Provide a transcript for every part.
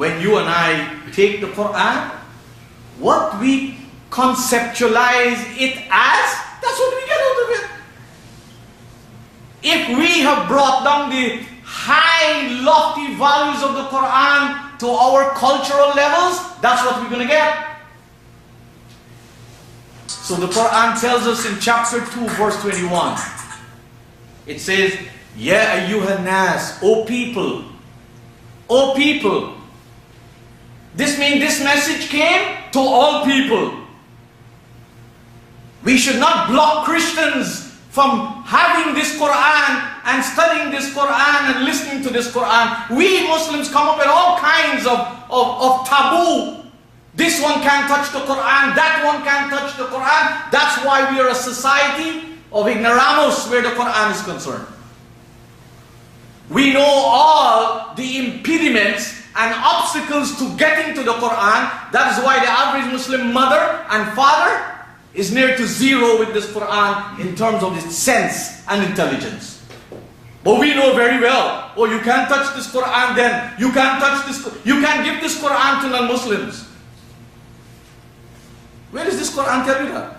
when you and I take the Qur'an, what we conceptualize it as, that's what we get out of it. If we have brought down the high, lofty values of the Qur'an to our cultural levels, that's what we're going to get. So the Qur'an tells us in chapter 2, verse 21, it says, Ya ayyuhan nas, O people, O people. This means this message came to all people. We should not block Christians from having this Qur'an and studying this Qur'an and listening to this Qur'an. We Muslims come up with all kinds of taboo. This one can't touch the Qur'an, that one can't touch the Qur'an. That's why we are a society of ignoramus where the Qur'an is concerned. We know all the impediments and obstacles to getting to the Qur'an. That is why the average Muslim mother and father is near to zero with this Qur'an in terms of its sense and intelligence. But we know very well, oh, you can't touch this Qur'an then, you can't touch this, you can't give this Qur'an to non-Muslims. Where does this Qur'an tell you that?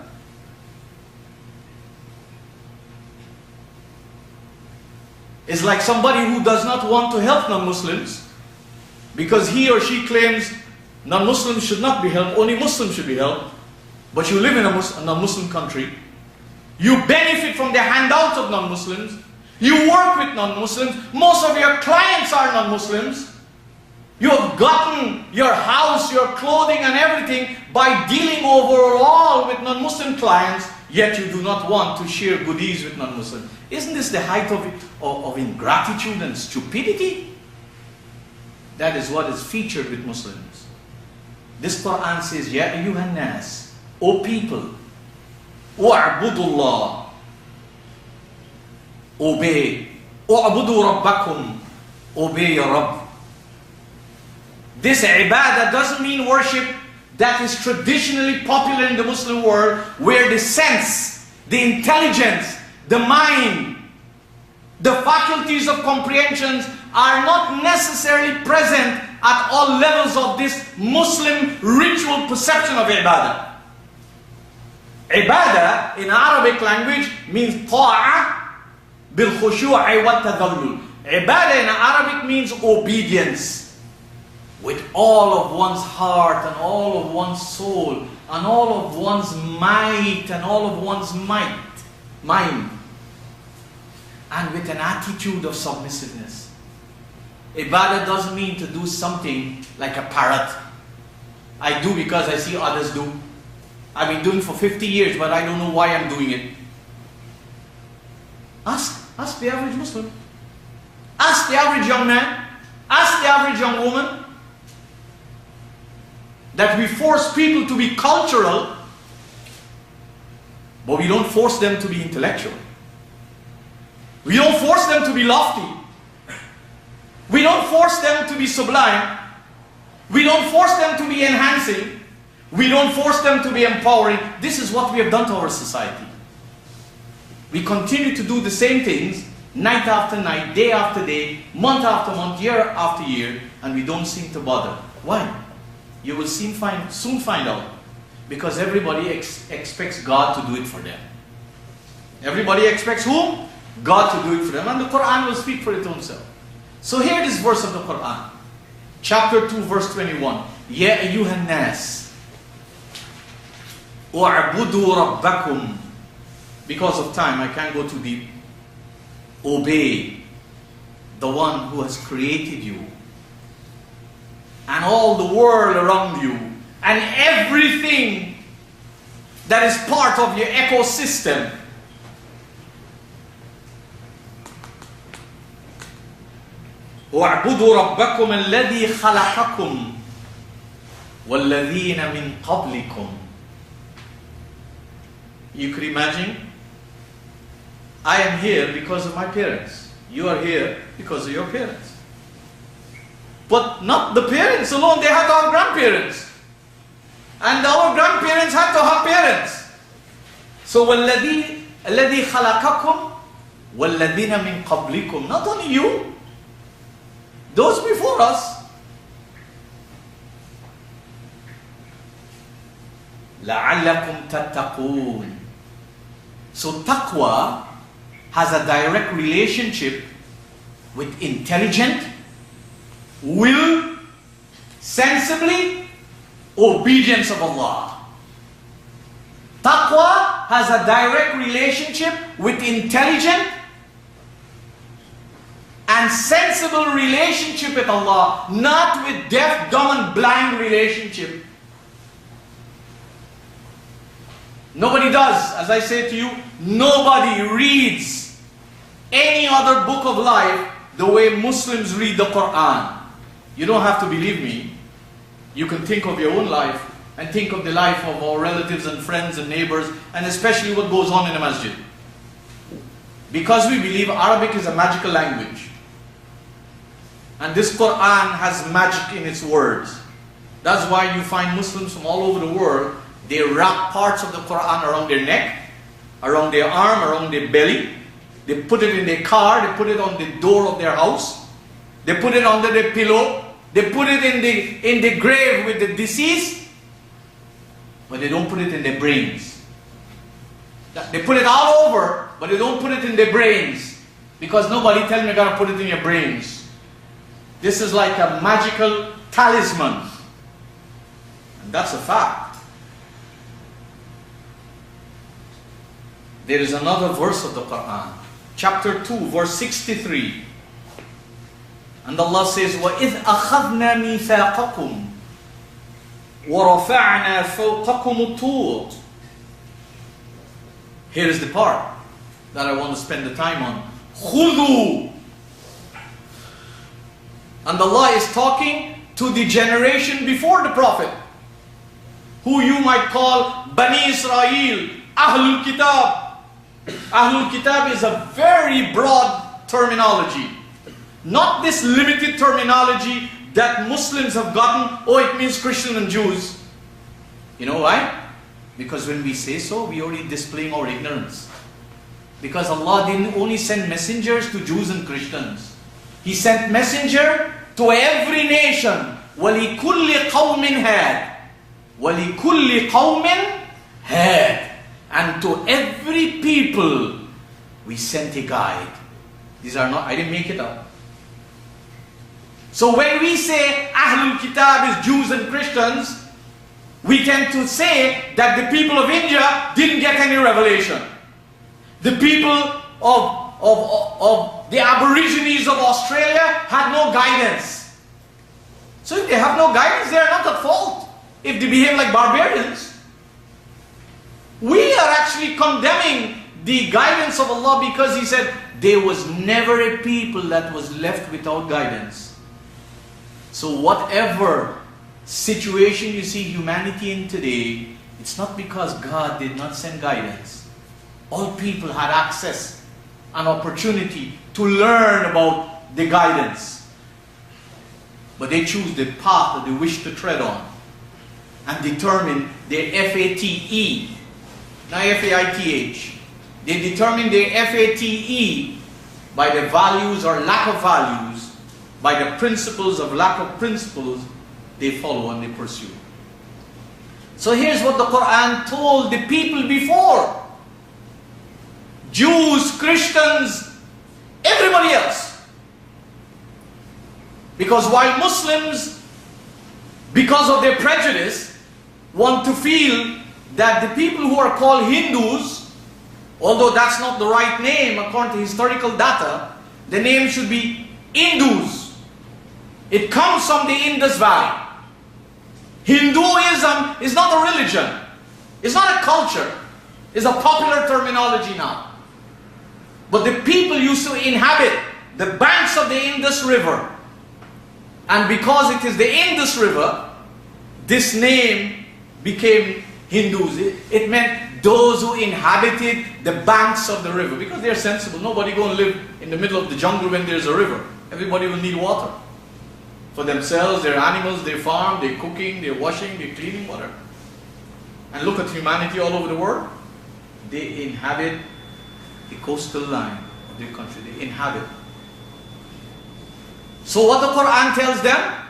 It's like somebody who does not want to help non-Muslims because he or she claims non-Muslims should not be helped, only Muslims should be helped. But you live in a non-Muslim country, you benefit from the handouts of non-Muslims, you work with non-Muslims, most of your clients are non-Muslims, you have gotten your house, your clothing and everything by dealing overall with non-Muslim clients, yet you do not want to share goodies with non-Muslims. Isn't this the height of ingratitude and stupidity? That is what is featured with Muslims. This Qur'an says, Ya ayyuhan nas, O people, wa'budullah, obey, wa'budu rabbakum, obey your Rabb. This ibadah doesn't mean worship that is traditionally popular in the Muslim world, where the sense, the intelligence, the mind, the faculties of comprehensions are not necessarily present at all levels of this Muslim ritual perception of ibadah. Ibadah in Arabic language means ta'a bil khushu'i wa tadallul. Ibadah in Arabic means obedience with all of one's heart and all of one's soul and all of one's might and all of one's mind, and with an attitude of submissiveness. Ibadah doesn't mean to do something like a parrot. I do because I see others do. I've been doing it for 50 years, but I don't know why I'm doing it. Ask the average Muslim. Ask the average young man. Ask the average young woman. That we force people to be cultural, but we don't force them to be intellectual. We don't force them to be lofty. We don't force them to be sublime. We don't force them to be enhancing. We don't force them to be empowering. This is what we have done to our society. We continue to do the same things night after night, day after day, month after month, year after year, and we don't seem to bother. Why? You will soon find out. Because everybody expects God to do it for them. Everybody expects whom? God to do it for them. And the Qur'an will speak for its own self. So here this verse of the Qur'an. Chapter 2, verse 21. Ya ayyuhan nas, wa'budu rabbakum. Because of time, I can't go too deep. Obey the one who has created you and all the world around you and everything that is part of your ecosystem. وَاعْبُدُوا رَبَّكُمْ الَّذِي خَلَقَكُمْ وَالَّذِينَ مِنْ قَبْلِكُمْ. You could imagine, I am here because of my parents. You are here because of your parents. But not the parents alone, they had our grandparents. And our grandparents had to have parents. So وَالَّذِي خَلَقَكُمْ وَالَّذِينَ مِنْ قَبْلِكُمْ. Not only you, those before us. لَعَلَّكُمْ تَتَّقُونَ. So taqwa has a direct relationship with intelligent, will, sensibly, obedience of Allah. Taqwa has a direct relationship with intelligent and sensible relationship with Allah, not with deaf, dumb and blind relationship. Nobody does. As I say to you, nobody reads any other book of life the way Muslims read the Qur'an. You don't have to believe me. You can think of your own life and think of the life of our relatives and friends and neighbors, and especially what goes on in the masjid. Because we believe Arabic is a magical language. And this Qur'an has magic in its words. That's why you find Muslims from all over the world, they wrap parts of the Qur'an around their neck, around their arm, around their belly. They put it in their car, they put it on the door of their house. They put it under their pillow. They put it in the grave with the deceased. But they don't put it in their brains. They put it all over, but they don't put it in their brains. Because nobody tell me you gotta put it in your brains. This is like a magical talisman. And that's a fact. There is another verse of the Qur'an. Chapter 2, verse 63. And Allah says, وَإِذْ أَخَذْنَا مِيثَاقَكُمْ وَرَفَعْنَا فَوْقَكُمُ الطُّورَ. Here is the part that I want to spend the time on. خُذُوا. And Allah is talking to the generation before the Prophet, who you might call Bani Israel, Ahlul Kitab. Ahlul Kitab is a very broad terminology. Not this limited terminology that Muslims have gotten, oh, it means Christian and Jews. You know why? Because when we say so, we are already displaying our ignorance. Because Allah didn't only send messengers to Jews and Christians. He sent messenger to every nation. وَلِكُلِّ قَوْمٍ هَادٍ. وَلِكُلِّ قَوْمٍ هَادٍ. And to every people, we sent a guide. These are not, I didn't make it up. So when we say Ahlul Kitab is Jews and Christians, we tend to say that the people of India didn't get any revelation. The people of the Aborigines of Australia had no guidance. So if they have no guidance, they are not at fault if they behave like barbarians. We are actually condemning the guidance of Allah because He said there was never a people that was left without guidance. So whatever situation you see humanity in today, it's not because God did not send guidance. All people had access, an opportunity to learn about the guidance. But they choose the path that they wish to tread on and determine their FATE, not FAITH. They determine their FATE by the values or lack of values, by the principles of lack of principles they follow and they pursue. So here's what the Qur'an told the people before. Jews, Christians, everybody else. Because while Muslims, because of their prejudice, want to feel that the people who are called Hindus, although that's not the right name according to historical data, the name should be Hindus. It comes from the Indus Valley. Hinduism is not a religion. It's not a culture. It's a popular terminology now. But the people used to inhabit the banks of the Indus River. And because it is the Indus River, this name became Hindus. It meant those who inhabited the banks of the river. Because they're sensible. Nobody going to live in the middle of the jungle when there's a river. Everybody will need water. For themselves, their animals, their farm, their cooking, their washing, their cleaning, whatever. And look at humanity all over the world. They inhabit the coastal line of their country. They inhabit. So what the Qur'an tells them?